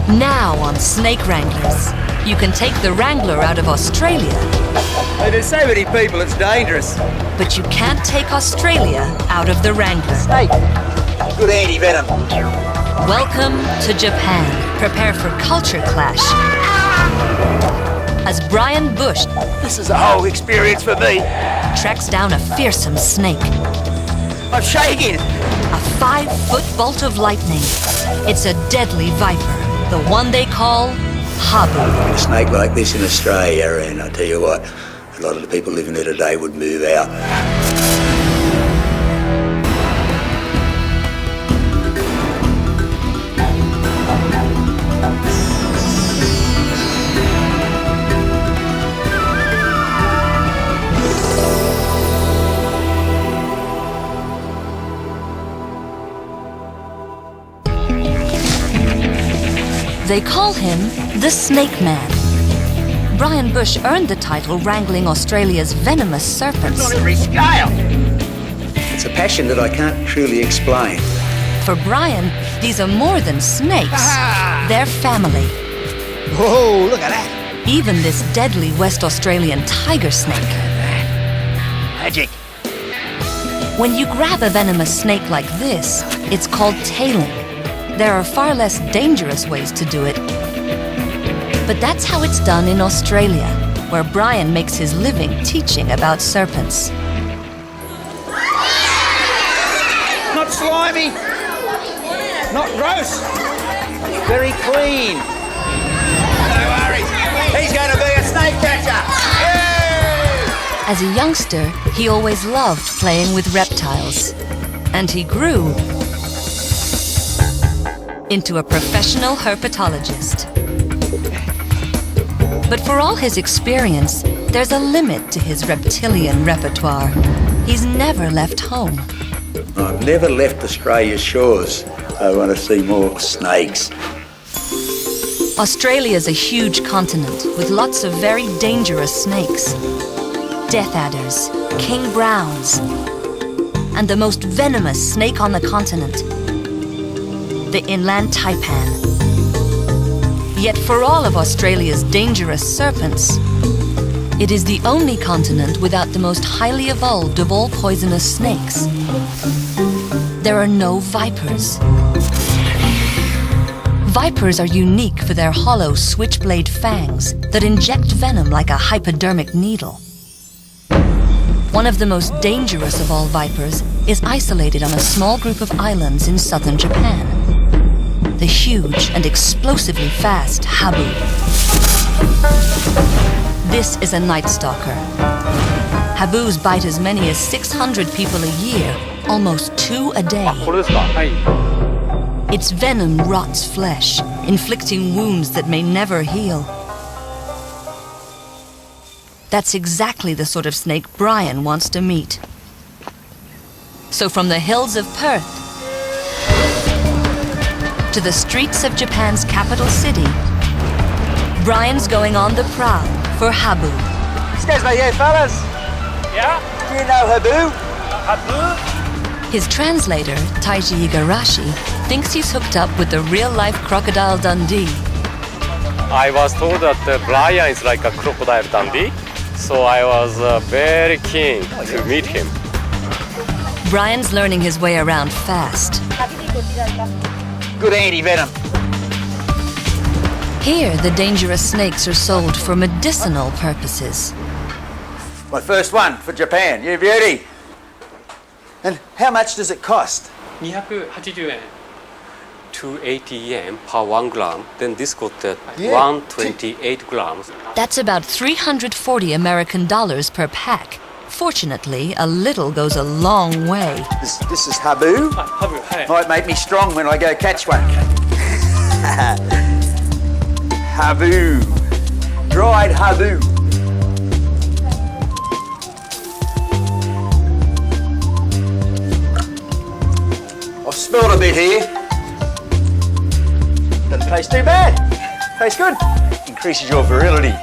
Now on Snake Wranglers, you can take the Wrangler out of Australia. There's so many people, it's dangerous. But you can't take Australia out of the Wrangler. Snake. Good antivenom. Welcome to Japan. Prepare for culture clash. As Brian Bush This is a whole experience for me. tracks down a fearsome snake. I'm shaking. A 5-foot bolt of lightning. It's a deadly viper, the one they call Habu. A snake like this in Australia, and I tell you what, a lot of the people living there today would move out. They call him the Snake Man. Brian Bush earned the title wrangling Australia's venomous serpents. On every scale. It's a passion that I can't truly explain. For Brian, these are more than snakes. They're family. Whoa, look at that. Even this deadly West Australian tiger snake. Magic. When you grab a venomous snake like this, it's called tailing. There are far less dangerous ways to do it. But that's how it's done in Australia, where Brian makes his living teaching about serpents. Not slimy. Not gross. Very clean. No worries. He's going to be a snake catcher. Yay! As a youngster, he always loved playing with reptiles. And he grew into a professional herpetologist. But for all his experience, there's a limit to his reptilian repertoire. He's never left home. I've never left Australia's shores. I want to see more snakes. Australia's a huge continent with lots of very dangerous snakes. Death adders, king browns, and the most venomous snake on the continent, the inland taipan. Yet for all of Australia's dangerous serpents, it is the only continent without the most highly evolved of all poisonous snakes. There are no vipers. Vipers are unique for their hollow switchblade fangs that inject venom like a hypodermic needle. One of the most dangerous of all vipers is isolated on a small group of islands in southern Japan. The huge and explosively fast Habu. This is a night stalker. Habus bite as many as 600 people a year, almost 2 a day. Its venom rots flesh, inflicting wounds that may never heal. That's exactly the sort of snake Brian wants to meet. So from the hills of Perth to the streets of Japan's capital city, Brian's going on the prowl for Habu. Excuse me, you fellas. Yeah? Do you know Habu? Habu? His translator, Taiji Igarashi, thinks he's hooked up with the real-life Crocodile Dundee. I was told that Brian is like a crocodile Dundee, so I was very keen to meet him. Brian's learning his way around fast. Good antivenom. Here, the dangerous snakes are sold for medicinal purposes. My first one for Japan. You beauty. And how much does it cost? 280円 280 yen per 1 gram. Then this got Yeah. 128 grams. That's about $340 American per pack. Fortunately, a little goes a long way. This is Habu. Habu, hey. Might make me strong when I go catch one. Habu. Dried Habu. I've smelled a bit here. Doesn't taste too bad. Tastes good. Increases your virility.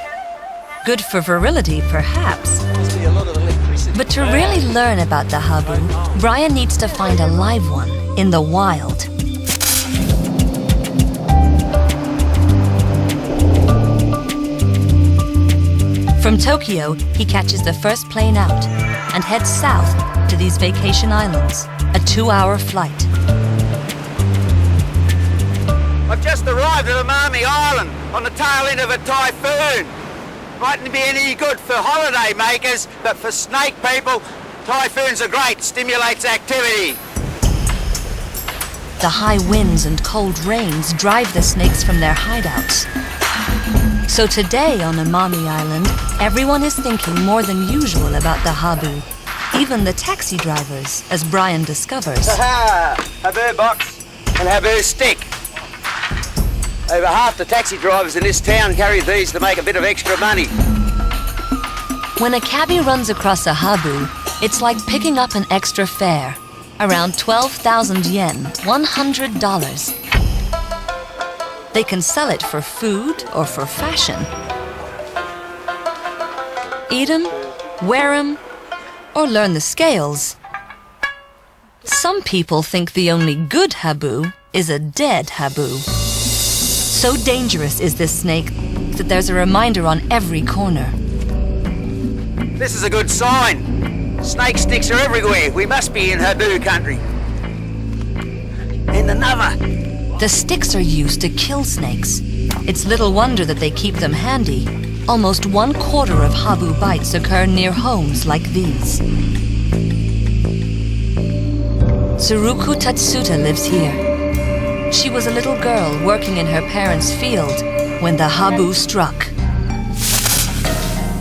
Good for virility, perhaps. Must be a lot of electricity. But to really learn about the Habu, Brian needs to find a live one in the wild. From Tokyo, he catches the first plane out and heads south to these vacation islands, a 2-hour flight. I've just arrived at Amami Island on the tail end of a typhoon. Mightn't be any good for holiday makers, but for snake people, typhoons are great, stimulates activity. The high winds and cold rains drive the snakes from their hideouts. So today on Amami Island, everyone is thinking more than usual about the Habu. Even the taxi drivers, as Brian discovers. Ha! Habu box and Habu stick. Over half the taxi drivers in this town carry these to make a bit of extra money. When a cabbie runs across a Habu, it's like picking up an extra fare. Around 12,000 yen, $100. They can sell it for food or for fashion. Eat 'em, wear 'em, or learn the scales. Some people think the only good Habu is a dead Habu. So dangerous is this snake that there's a reminder on every corner. This is a good sign. Snake sticks are everywhere. We must be in Habu country. And another. The sticks are used to kill snakes. It's little wonder that they keep them handy. Almost 1/4 of Habu bites occur near homes like these. Tsuruku Tatsuta lives here. She was a little girl working in her parents' field when the Habu struck.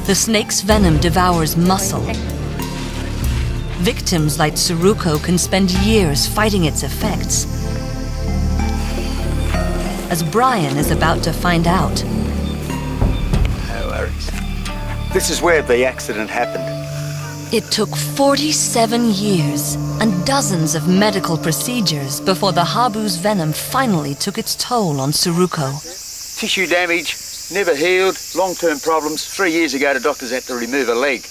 The snake's venom devours muscle. Victims like Tsuruko can spend years fighting its effects. As Brian is about to find out. No worries. This is where the accident happened. It took 47 years and dozens of medical procedures before the Habu's venom finally took its toll on Tsuruko. Tissue damage, never healed, long-term problems. 3 years ago, the doctors had to remove a leg.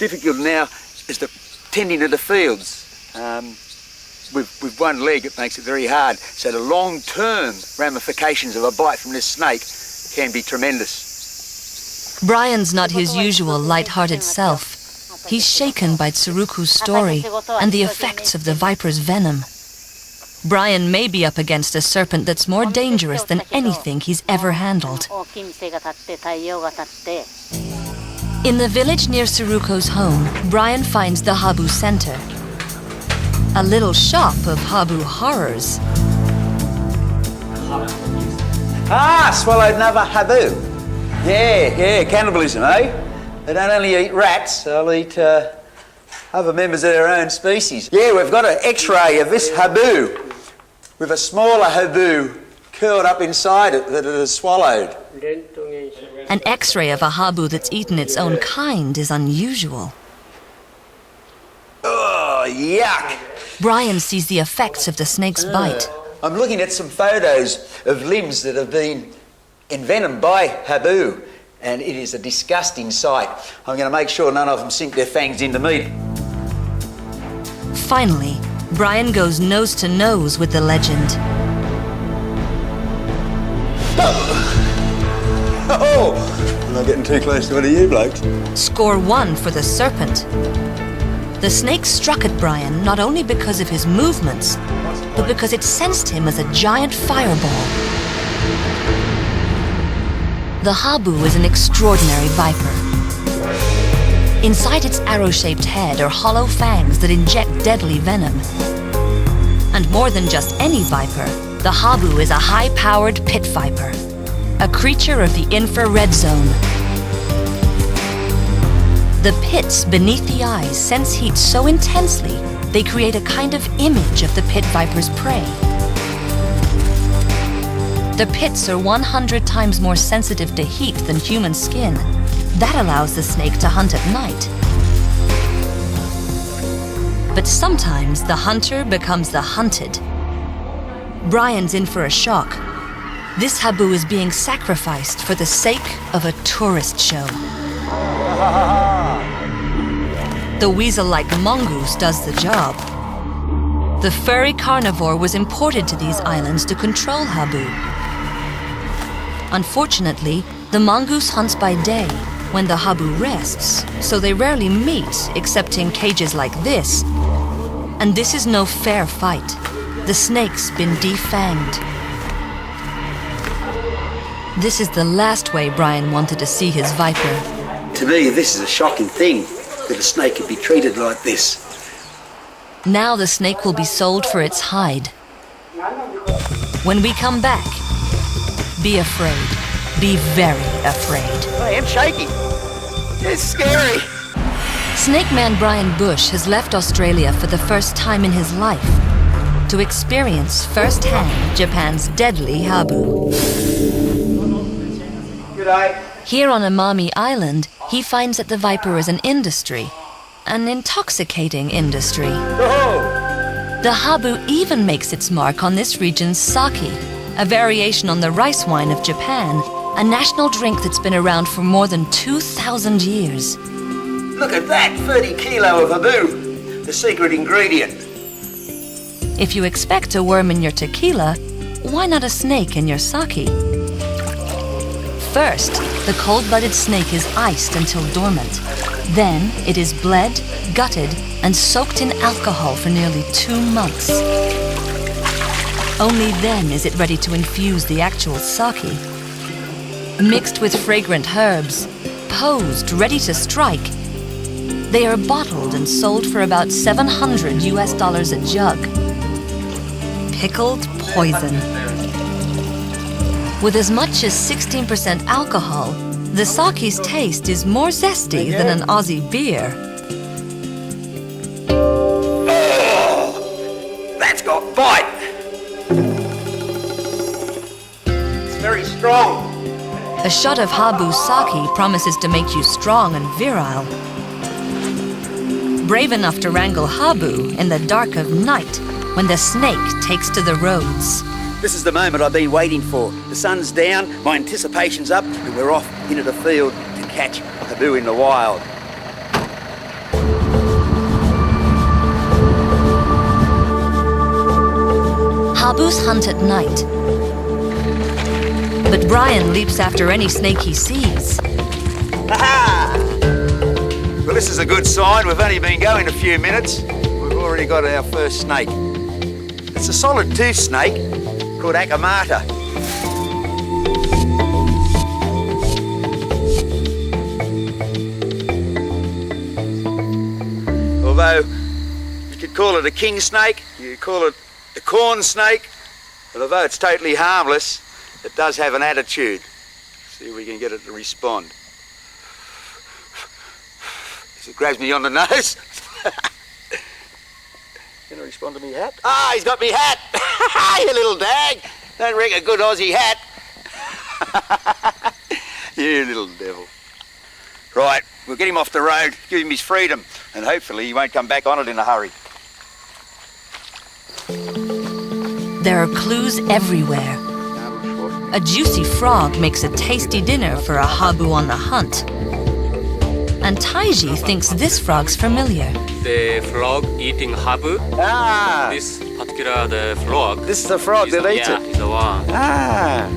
Difficult now is the tending of the fields. With one leg, it makes it very hard. So the long-term ramifications of a bite from this snake can be tremendous. Brian's not his usual light-hearted self. He's shaken by Tsuruku's story and the effects of the viper's venom. Brian may be up against a serpent that's more dangerous than anything he's ever handled. In the village near Tsuruko's home, Brian finds the Habu Center. A little shop of Habu horrors. Ah, swallowed another Habu. Yeah, cannibalism, eh? They don't only eat rats, they'll eat other members of their own species. Yeah, we've got an x-ray of this Habu with a smaller Habu curled up inside it that it has swallowed. An x-ray of a Habu that's eaten its own kind is unusual. Oh, yuck! Brian sees the effects of the snake's bite. I'm looking at some photos of limbs that have been envenomed by Habu, and it is a disgusting sight. I'm going to make sure none of them sink their fangs into meat. Finally, Brian goes nose to nose with the legend. Oh! I'm not getting too close to one of you blokes. Score 1 for the serpent. The snake struck at Brian not only because of his movements, but because it sensed him as a giant fireball. The Habu is an extraordinary viper. Inside its arrow-shaped head are hollow fangs that inject deadly venom. And more than just any viper, the Habu is a high-powered pit viper, a creature of the infrared zone. The pits beneath the eyes sense heat so intensely, they create a kind of image of the pit viper's prey. The pits are 100 times more sensitive to heat than human skin. That allows the snake to hunt at night. But sometimes the hunter becomes the hunted. Brian's in for a shock. This Habu is being sacrificed for the sake of a tourist show. The weasel-like mongoose does the job. The furry carnivore was imported to these islands to control Habu. Unfortunately, the mongoose hunts by day when the Habu rests, so they rarely meet except in cages like this. And this is no fair fight. The snake's been defanged. This is the last way Brian wanted to see his viper. To me, this is a shocking thing, that a snake could be treated like this. Now the snake will be sold for its hide. When we come back, be afraid. Be very afraid. I am shaky. It's scary. Snake Man Brian Bush has left Australia for the first time in his life to experience firsthand Japan's deadly Habu. Good day. Here on Amami Island, he finds that the viper is an industry, an intoxicating industry. Oh! The Habu even makes its mark on this region's sake, a variation on the rice wine of Japan, a national drink that's been around for more than 2,000 years. Look at that, 30 kilo of Habu, the secret ingredient. If you expect a worm in your tequila, why not a snake in your sake? First, the cold-blooded snake is iced until dormant. Then, it is bled, gutted, and soaked in alcohol for nearly 2 months. Only then is it ready to infuse the actual sake. Mixed with fragrant herbs, posed, ready to strike, they are bottled and sold for about $700 a jug. Pickled poison. With as much as 16% alcohol, the sake's taste is more zesty than an Aussie beer. Oh, that's got bite. It's very strong. A shot of Habu sake promises to make you strong and virile. Brave enough to wrangle Habu in the dark of night when the snake takes to the roads. This is the moment I've been waiting for. The sun's down, my anticipation's up, and we're off into the field to catch Habu in the wild. Habu's hunt at night. But Brian leaps after any snake he sees. Aha! Well, this is a good sign. We've only been going a few minutes. We've already got our first snake. It's a solid tooth snake called Akamata. Although you could call it a king snake, you could call it a corn snake, but although it's totally harmless, it does have an attitude. See if we can get it to respond. As it grabs me on the nose. Gonna respond to me hat? Ah, he's got me hat! You little dag! Don't wreck a good Aussie hat! You little devil. Right, we'll get him off the road, give him his freedom, and hopefully he won't come back on it in a hurry. There are clues everywhere. A juicy frog makes a tasty dinner for a Habu on the hunt. And Taiji thinks this frog's familiar. The frog eating habu. Ah! This particular frog. This is the frog that eats it? is the one. Ah!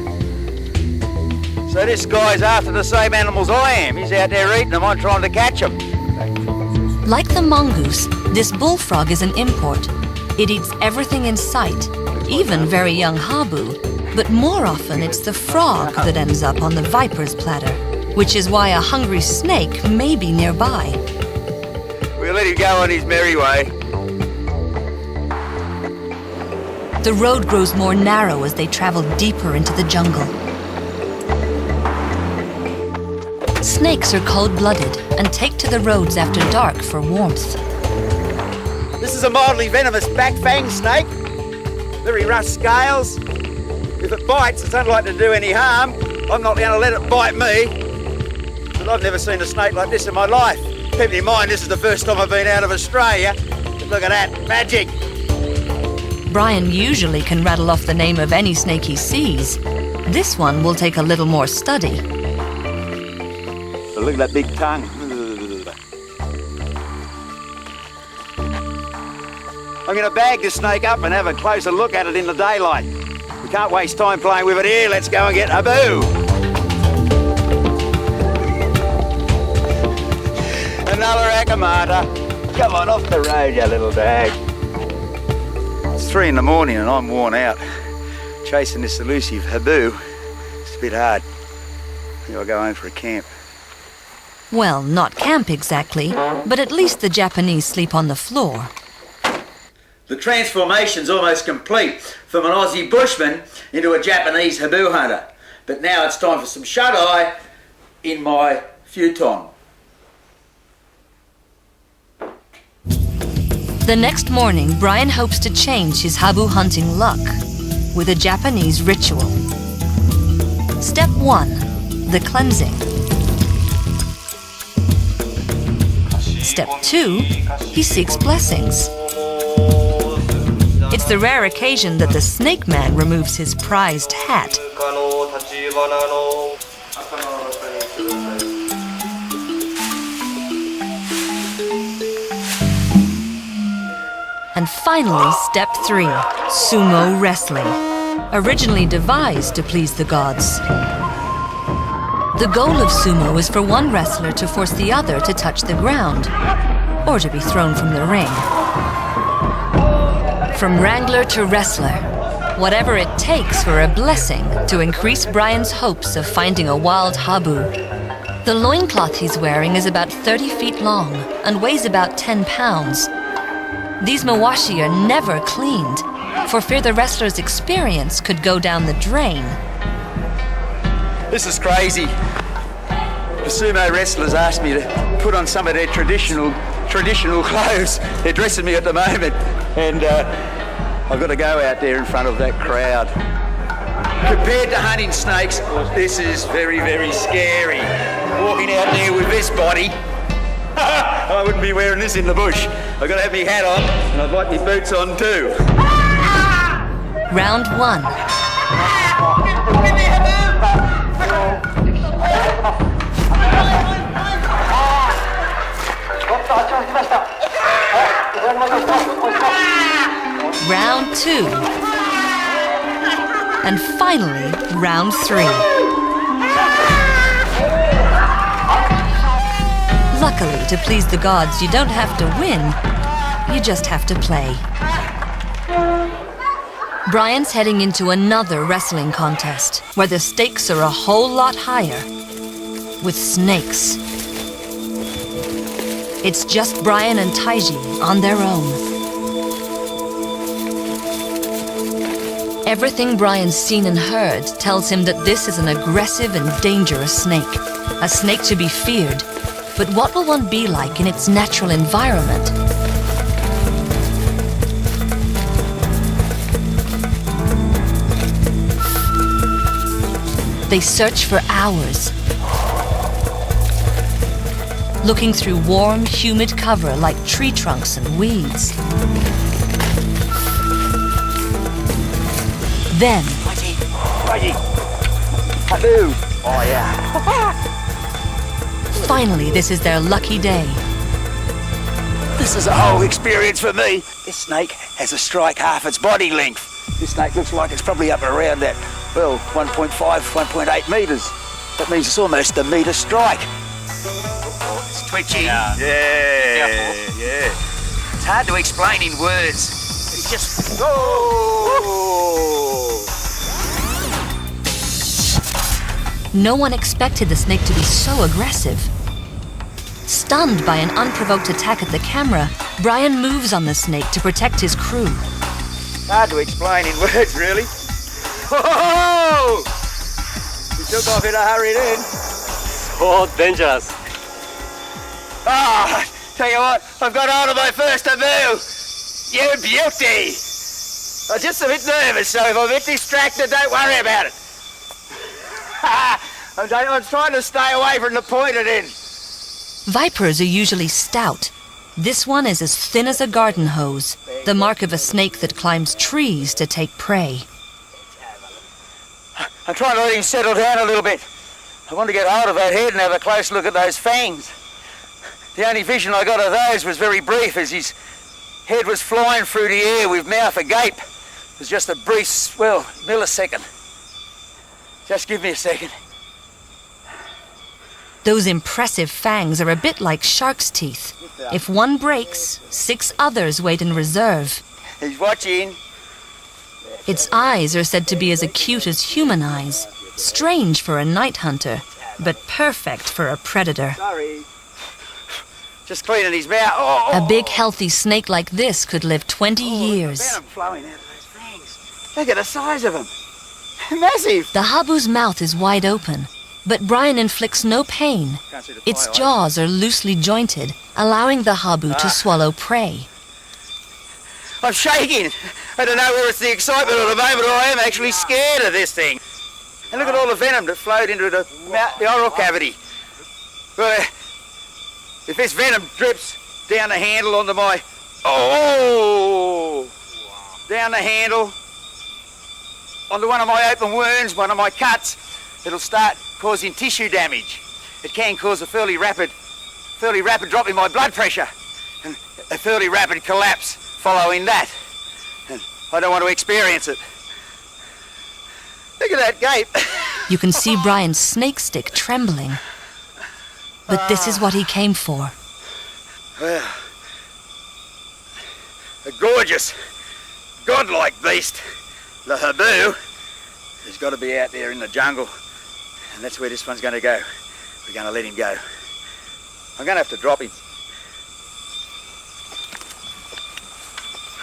So this guy's after the same animals I am. He's out there eating them, I'm trying to catch them. Like the mongoose, this bullfrog is an import. It eats everything in sight, even very young Habu. But more often it's the frog that ends up on the viper's platter, which is why a hungry snake may be nearby. We'll let him go on his merry way. The road grows more narrow as they travel deeper into the jungle. Snakes are cold-blooded and take to the roads after dark for warmth. This is a mildly venomous back-fang snake. Very rough scales. If it bites, it's unlikely to do any harm. I'm not going to let it bite me. But I've never seen a snake like this in my life. Keep in mind, this is the first time I've been out of Australia. But look at that, magic. Brian usually can rattle off the name of any snake he sees. This one will take a little more study. But look at that big tongue. I'm going to bag this snake up and have a closer look at it in the daylight. We can't waste time playing with it here. Let's go and get Habu. another Akamata. Come on, off the road, you little dag. It's 3 in the morning and I'm worn out. Chasing this elusive Habu, it's a bit hard. I think I'll go home for a camp. Well, not camp exactly, but at least the Japanese sleep on the floor. The transformation's almost complete from an Aussie bushman into a Japanese Habu hunter. But now it's time for some shut-eye in my futon. The next morning, Brian hopes to change his Habu hunting luck with a Japanese ritual. Step 1, the cleansing. Step 2, he seeks blessings. It's the rare occasion that the snake man removes his prized hat. And finally, step 3, sumo wrestling, originally devised to please the gods. The goal of sumo is for one wrestler to force the other to touch the ground, or to be thrown from the ring. From wrangler to wrestler, whatever it takes for a blessing to increase Brian's hopes of finding a wild Habu. The loincloth he's wearing is about 30 feet long and weighs about 10 pounds. These mawashi are never cleaned, for fear the wrestler's experience could go down the drain. This is crazy. The sumo wrestlers asked me to put on some of their traditional clothes. They're dressing me at the moment, and I've got to go out there in front of that crowd. Compared to hunting snakes, this is very, very scary. Walking out there with this body, I wouldn't be wearing this in the bush. I've got to have my hat on, and I'd like my boots on too. Round 1. Round 2. And finally, round 3. Luckily, to please the gods, you don't have to win, you just have to play. Brian's heading into another wrestling contest, where the stakes are a whole lot higher, with snakes. It's just Brian and Taiji on their own. Everything Brian's seen and heard tells him that this is an aggressive and dangerous snake, a snake to be feared. But what will one be like in its natural environment? They search for hours, looking through warm, humid cover like tree trunks and weeds. Then, Habu! Oh yeah. finally, this is their lucky day. This is a whole experience for me. This snake has a strike half its body length. This snake looks like it's probably up around that, well, 1.5, 1.8 metres. That means it's almost a metre strike. It's twitchy. Yeah. It's hard to explain in words. It's just... No one expected the snake to be so aggressive. Stunned by an unprovoked attack at the camera, Brian moves on the snake to protect his crew. Hard to explain in words, really. Whoa! We took off in a hurry then. So dangerous. Ah, tell you what, I've got hold of my first Habu. You beauty! I'm just a bit nervous, so if I'm a bit distracted, don't worry about it. I'm trying to stay away from the pointed end. Vipers are usually stout. This one is as thin as a garden hose, the mark of a snake that climbs trees to take prey. I'm trying to let him settle down a little bit. I want to get hold of that head and have a close look at those fangs. The only vision I got of those was very brief, as his head was flying through the air with mouth agape. It was just a brief, well, millisecond. Just give me a second. Those impressive fangs are a bit like shark's teeth. If one breaks, 6 others wait in reserve. He's watching. Its eyes are said to be as acute as human eyes. Strange for a night hunter, but perfect for a predator. Sorry. Just cleaning his mouth. Oh, A big, healthy snake like this could live 20 years. Venom flowing out of those fangs. Look at the size of them. Massive. The Habu's mouth is wide open, but Brian inflicts no pain. Its jaws are loosely jointed, allowing the Habu to swallow prey. I'm shaking. I don't know whether it's the excitement or the moment, or I am actually scared of this thing. And look at all the venom that flowed into the oral cavity. Well, if this venom drips down the handle onto my... Oh! Down the handle, onto one of my open wounds, one of my cuts, it'll start causing tissue damage. It can cause a fairly rapid drop in my blood pressure and a fairly rapid collapse following that. And I don't want to experience it. Look at that gape. You can see Brian's snake stick trembling. But this is what he came for. Well, a gorgeous, godlike beast, the Habu, has got to be out there in the jungle. And that's where this one's going to go. We're going to let him go. I'm going to have to drop him.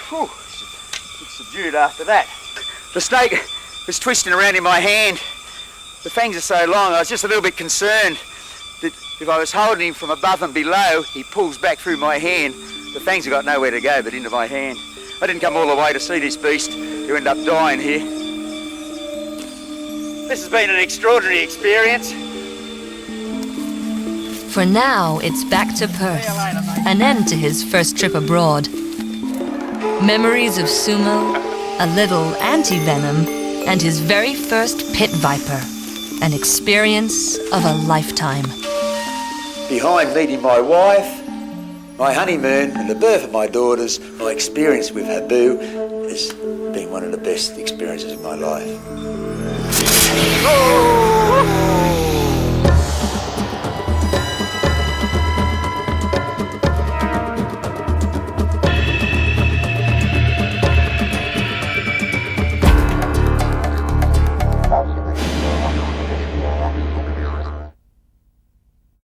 Whew, it's subdued after that. The snake was twisting around in my hand. The fangs are so long, I was just a little bit concerned that if I was holding him from above and below, he pulls back through my hand. The fangs have got nowhere to go but into my hand. I didn't come all the way to see this beast. You end up dying here. This has been an extraordinary experience. For now, it's back to Perth, an end to his first trip abroad. Memories of sumo, a little antivenom, and his very first pit viper. An experience of a lifetime. Behind meeting my wife, my honeymoon and the birth of my daughters, my experience with Habu has been one of the best experiences of my life. Oh!